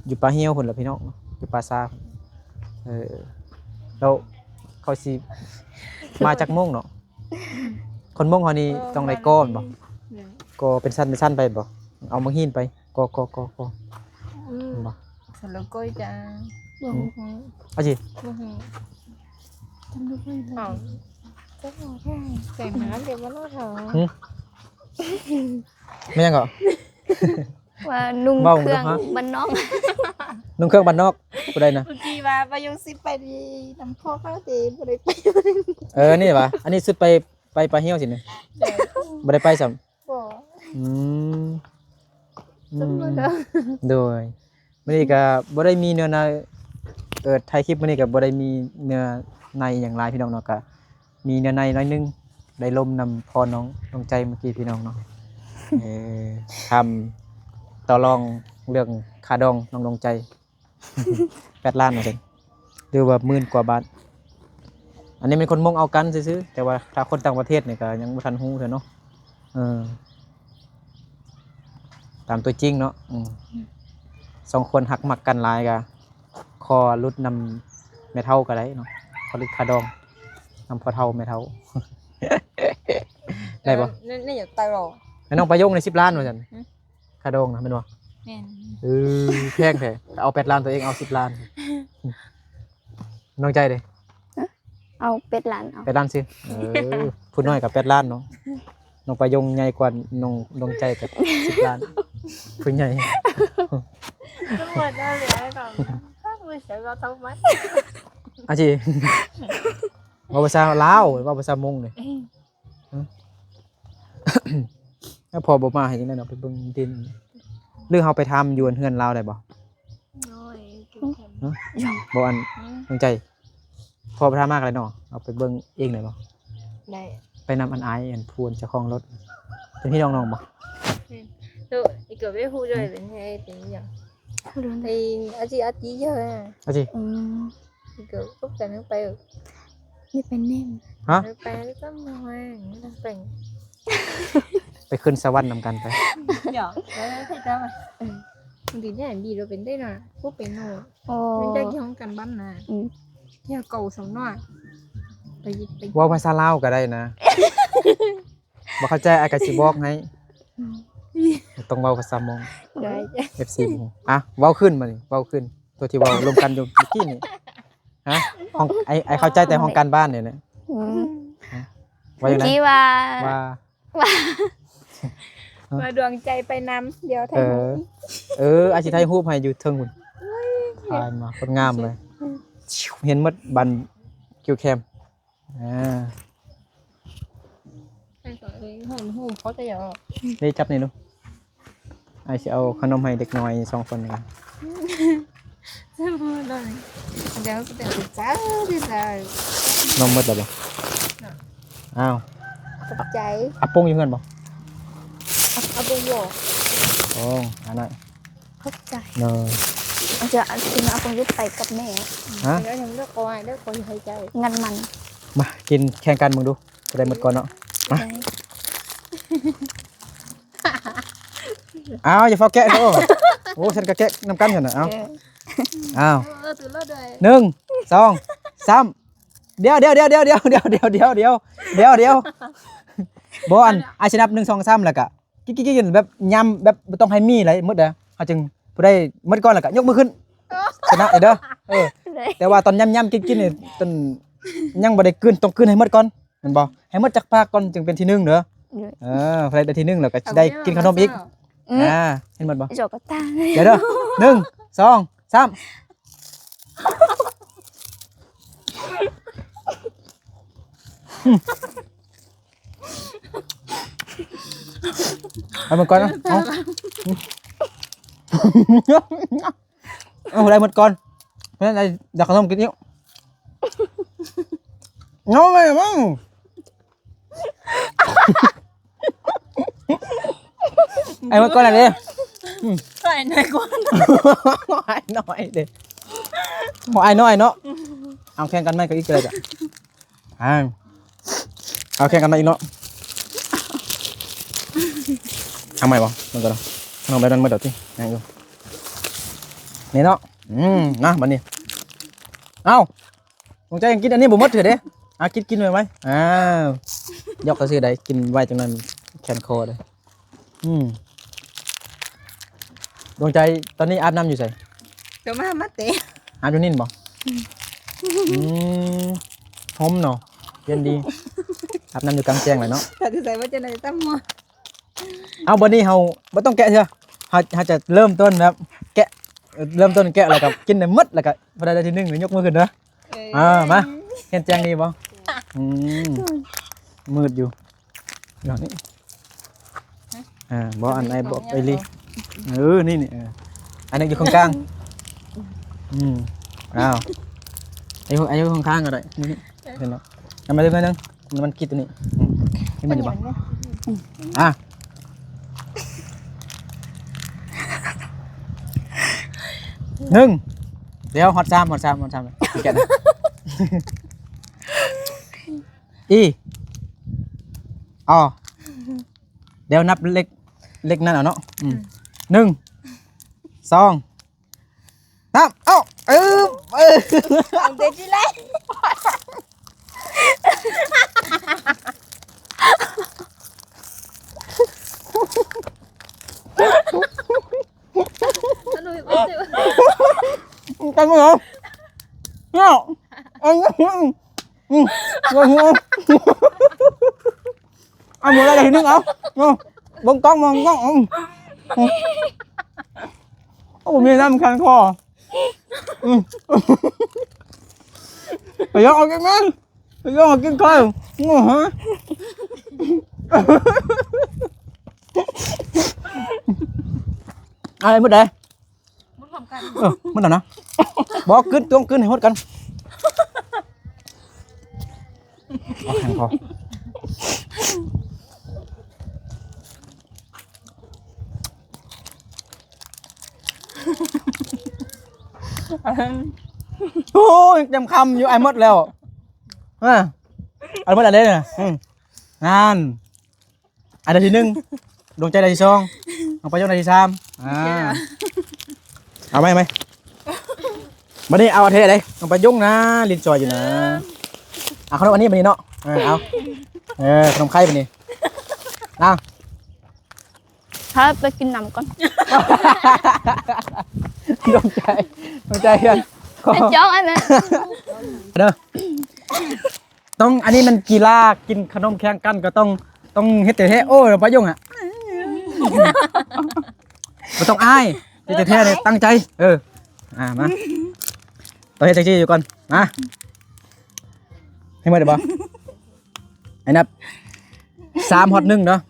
อยู่ป่าเหี่ยวพุ่นล่ะพี่น้องอยู่ป่าซาแล้วเขาสิมาจากม่วงเนาะคนม่วงเฮานี่ต้องได้ก้อนบ่ก็เป็นสั้นไปบ่เอามาหินไปก็บ่ สรุปก็จะ เอาสิ เอาจะบอกแค่แต่งน้ำเดี๋ยวมันรอดเถอะ แม่ยังก็ ว่านุ่ง เว้า เครื่อง เนอะ บ้านนอก นุ่งเครื่องบ้านนอกผู้ใดนะ เมื่อกี้ว่าไปยังสิไปดีน้ำพ่อเขาตีบ่ได้ไป นี่ว่ะอันนี้สิไป ไปปลาเหี่ยวสิเนี่ยบ่ได้ไปซ้ำ บ่ อืมอื ต้อง ม มาเด้อ โดยมื้อนี้ก็บ่ได้มีเนื้อในถ่ายคลิปมื้อนี้ก็บ่ได้มีเนื้อในอย่างหลายพี่น้องเนาะก็มีเนื้อในน้อยหนึงได้ลมนำพอน้องใจเมื่อกี้พี่น้องเนาะเออทำต่อรองเรื่องค่าดองน้องใจ 8 ล้านว่าซั่นหรือว่า10,000กว่าบาทอันนี้เป็นคนมงเอากันซื่อๆแต่ว่าถ้าคนต่างประเทศนี่ก็ยังบ่ทันฮู้เด้อเนาะเออตามตัวจริงเนาะสองคนหักมักกันหลายกะคอรุดนำแม่เท่าก็ได้เนาะคอรุดคาดองนำพอเท่าแม่เท่า ได้ปะ นี่อย่าตายหรอก แล้วน้องประโยงใน10 ล้านว่าซั่นคาดองนะแม่นบ่ แม่น แพงแท้เอา8 ล้านตัวเองเอา10 ล้านน้องใจเด้ เอาเป็ดหลานเอา 8 ล้านสิพูดน้อยกับ8 ล้านเนาะน้องประโยงใหญ่กว่าน้องใจกับ10 ล้านผู้ใหญ่ ทั้งหมดได้เลยไอ้ก่อนถ้าไม่ใช่เราต้องมัด อาจีว่าภาษาลาวว่าภาษามงเลยแล้วพอบ่มาให้จังได๋เนาะไปเบิ่งดินหรือเฮาไปทำอยู่เฮือนลาวได้บ่ น้อยกินแข็ง บ่อันตั้งใจพอไปทำมากเลยเนาะเอาไปเบิ่งเองได้บ่ ได้ ไปนำอันอายอันพูนเจ้าของรถเป็นพี่น้องๆบ่ rồi cái kiểu biết hú rồi đến hay tính nhỉ thì anh chị chơi à อาจี อืม cái kiểu lúc cả nước bay ở นี่เป็นเนม ฮะ nước bay nó có hoa nó đang tỉnh ไปขึ้นสวรรค์นำกันไป nhỏ đó thấy sao mà thì thế là đi rồi đến đây là quốc bên nổ โอ้ nên đây cái không cần bắn nè Ừ. theo cầu sống nọไปยิบไป เว้าภาษาลาวก็ได้นะบ่เข้าใจอายก็สิบอกให้ต้องเว้าภาษามง đấy FC หมู่อ่ะเว้าขึ้นมานี่เว้าขึ้น ตัวที่เว้ารวมกันอยู่เมื่อกี้นี่ฮะห้องไอเข้าใจแต่ห้องการบ้านเนี่ยนะ อืม ว่าอย่างนั้น คิดว่า ว่า mà đường chạy bay nằm đeo เอ thành ออาชีพไทยฮูบให้อยู่เทิงหุ่นถ่ายมาคนงามเลย เห็นหมดบันคิวแคมอ่า anh gọi với hồn hồn khó tay ở ได้จับนี่ดูไอสิเอาขนมให้เด็กน้อย2 คนกัน sao mà đây đeo cái đeo chả thì là นมหมดแล้วบ่อ้าว tập chạy อาปุ้งอยู่เงินบ่ à bông bò โอ้อันนั้น เข้าใจ เนย อาจจะจริงๆเอาคงจะไปกับแม่ ฮะ đó là nó có ai đó có hay chạy งานมัน มากินแข่งกันมึงดูจะได้หมดก่อนเนาะ มา ได้ อ้าวอย่าฟ้าแกะเด้อโอ้ฉันก็แกะนำกันกันน่ะเอ้า เออ อ้าว từ lớp đây 1 2 3เดี๋ยวบ่อันอาชนับ1 2 3แล้วก็กิ๊กๆแบบยำแบบบ่ต้องให้มีอะไรหมดเด้อเฮาจึงผู้ใดหมดก่อนแล้วก็ยกมือขึ้นชนะเด้อได้ แต่ว่าตอนยำๆกินๆนี่ต้นยังบ่ได้กลืนต้องกลืนให้หมดก่อนแม่นบ่ให้หมดจักภาคก่อนจึงเป็นที่1เด้อผู้ใดได้ที่1แล้วก็สิได้กินขนมอีก อืม เห็นหมดบ่ โจกก็ตา เดี๋ยวเด้อ1 2 3เอามันก่อนนะเอาอะไรหมดก่อนเพราะฉะนั้นอยากขนมกินนิ้วน้องเลยมั้งไอ้หมดก่อนอะไร phải này quá ไอ้น้อยเด้หมอไอ้น้อยเนาะเอาแข่งกันไหมก็อีกเลยจ้ะเอาแข่งกันไหมอีกเนาะทำไมวะมันก็ต้องไปดันมาเดี๋ยวที่นั่งอยู่นี่เนาะนะบัดนี้เอ้าสงใจยังกินอันนี้บ่หมดเถอะเด้กินไว้ไหมยกกระซื้อได้กินไว้จังนั้นแขนคอเลยดวงใจตอนนี้อาบน้ำอยู่ใส่ cái má mắt tệ อาบอยู่นิ่นบ่หอมเนาะเย็นดีอาบน้ำอยู่กลางแจ้งเลยเนาะ thật thì phải trên này tắm mua เอาบัดนี้เฮาบ่ต้องแกะเถอะเฮาจะเริ่มต้นแบบแกะแล้วก็กินได้หมดแล้วก็พอได้ที่1หรือยกมือขึ้นเด้อมาเห็นแจ้งดีบ่ มืดอยู่เดี๋ยวนี้บ่อันไหนบ่ไปลีนี่อันนี้อยู่ข้างกลางอ้าวไอ้ข้างๆก็ได้นี่เห็นแล้วทำไมได้ไหมนึงมันคิดตัวนี้นี่มันอยู่บ่หนึ่งเดี๋ยวฮอต3แกนะอ๋อเดี๋ยวนับเล็กนั่นเอาเนาะ1 2 3เอ้าเด็ดจิเลย กันมั้งเหรอเนาะเอาหมดอะไรทีนึงเอาบงกล้องมองกล้องโอ้มีน้ำคันคอไปยกเอากินมันไปยกเอากินคอยงูฮะอะไรมึดเด้มึดพร้อมกันมึดหน่อยนะบอกขึ้นต้องขึ้นให้หดกันเอาคันคอโอ้ยจำคำอยู่ไอ้มดแล้วไอ้มดอะไรเนี่ยงานอันที่1ดวงใจอันที่2เอาไปยกอันที่3เอาไหมมาดิเอาเทเลยเอาไปยกนะลิ้นจอยอยู่นะเอาขนมอันนี้มาดิเนาะเอาขนมไข่มาดิเอาถ้าไปกินน้ำก่อนดวงใจกันไอ้จ้องไอ้แม่เด้อต้องอันนี้มันกีฬากินขนมแข่งกันก็ต้องเฮ็ดแต่แท้โอ้ยปะยงอ่ะบ่ต้องอายเฮ็ดแต่แท้เลยตั้งใจมาต้องเฮ็ดแต่จี้อยู่ก่อนมาให้หมดได้บ่ไอ้นับ3 ฮอต 1เนาะ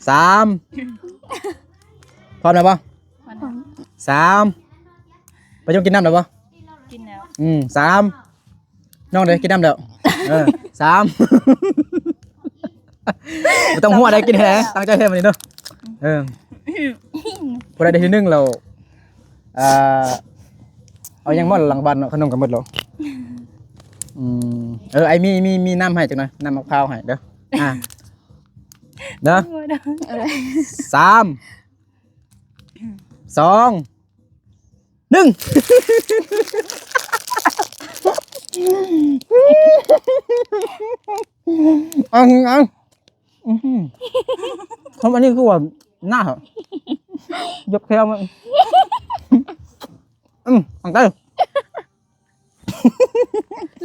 3พร้อมแล้วบ่3ไปยงกินน้ำแล้วบ่กินแล้ว3น้องเด้กินน้ำแล้ว3บ่ต้องหัวได้กินแท้ตั้งใจแท้มื้อนี้เนาะบ่ได้ที่1เราเอายังหมดหลังบ้านเนาะขนมก็หมดแล้วไอ้มีน้ำให้จังหน่อยน้ำมะพร้าวให้เด้อเด้อ3 2 1อันผมอันนี้คือว่าหน้าเหรอยกแถวมาอังเต้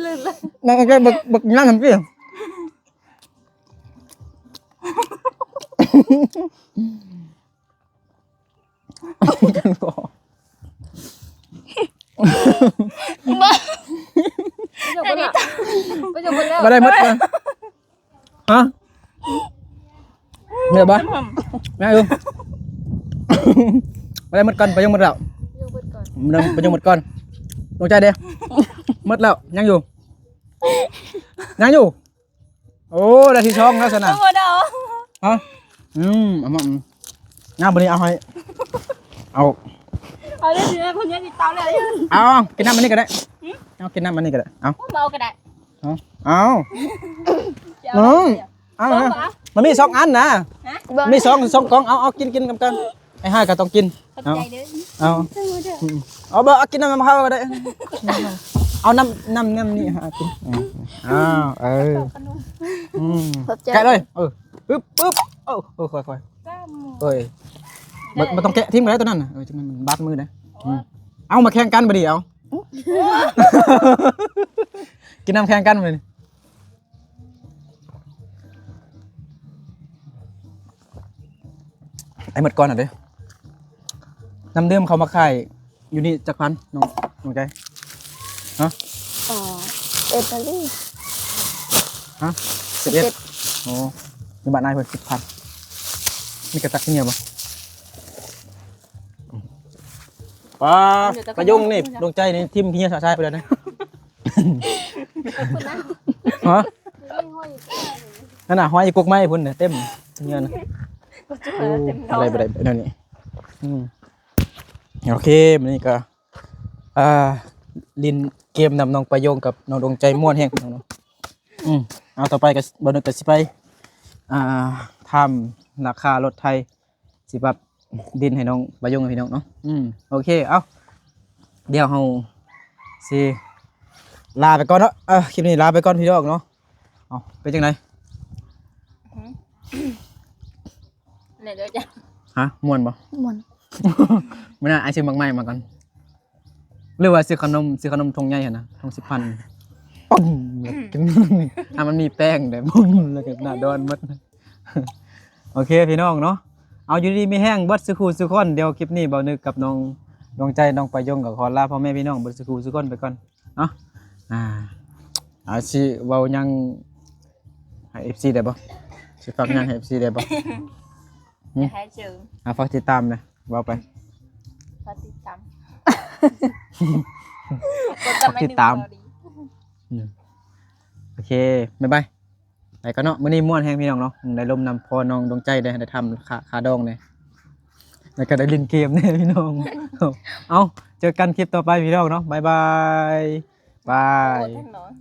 ลื่นเลยนั่งอังเต้บักนั่งทำพี่กันก่อนมาได้หมดเลยฮะเนี่ยบ้าง่ายมาได้หมดก่อนไปยังหมดแล้วไปยังหมดก่อนลงใจเดียวหมดแล้วยังอยู่โอ้ได้ที่ช่องแล้วสนะฮะงานบริเอาให้เอาได้สิคนนี้ติดตามเลยเอากินน้ำมันนี่ก็ได้เอากินน้ำมันนี่ก็ได้เอาก็ได้เอามันมี2 อันนะมี2กล่องเอากินกันไอ้5ก็ต้องกินเอาบ่เอากินน้ำมะพร้าวก็ได้เอาน้ำนี่กินแกะเลยปึ๊บค่อยมันต้องแกะทิ้งไปแล้วตัวนั้นจังมันบาดมือนะเอามาแข่งกันบ่ดีเอากินน้ำแข่งกันเลยไอ้หมดก่อนเด้น้ำเดิมเขามาขายอยู่นี่จักพันน้องใจฮะเอตาลี ฮะ11โอ้ยบาทนายเพิ่น10,000มีกระตักเงียบบ่ป้ากระยุ่งนี่ดวงใจนี่ทิ่มเฮียสะชายไปเลยนะฮะนั่นน่ะห้อยกุกไม้พุ่นน่ะเต็มเงินอะไรบ่ได้นั่นนี่โอเคมื้อนี้ก็ลินเกมนำน้องประโยงกับน้องดวงใจม่วนแฮงน้องเอาต่อไปก็บ่นึกก็สิไปทำราคารถไทยสิปรับดินให้น้องประโยงกับพี่น้องเนาะโอเคเอาเดี๋ยวเฮาสิลาไปก่อนเนาะคลิปนี้ลาไปก่อนพี่น้องเนาะเอาเป็นจังได๋ เนี่ยเดี๋ยวจะ ฮะม่วนบ่ ม่วน มื้อหน้าอ้ายซื้อมักไม้มาก่อนหรือว่าซื้อขนมทงใหญ่หั่นนะทง10,000ปึ้งกินมันมีแป้งได้บ่แล้วก็หน้าดอนหมดโอเคพี่น้องเนาะเอาอยู่ดีมีแห้งเบิดสุขุสุคนเดี๋ยวคลิปนี้เบานึกกับน้องดวงใจน้องประยงกับขอลาพ่อแม่พี่น้องเบิดสุขุสุคนไปก่อนเนาะอาสิเว้ายังให้ FC ได้บ่สิฝากยังให้ FC ได้บ่ จะให้เจอ ฝากติดตามนะเว้าไป ปฏิตาม ติดตาม โอเคบ๊ายบายไปก่อนเนาะมื้อนี้ม่วนแฮงพี่น้องเนาะได้ลมนำพอน้องดวงใจได้ทำขาดองเลยแล้วก็ได้เล่นเกมเนี่ยพี่น้อง เอาเจอกันคลิปต่อไปพี่น้องเนาะบ๊ายบายบาย โอ้ท่านน้อย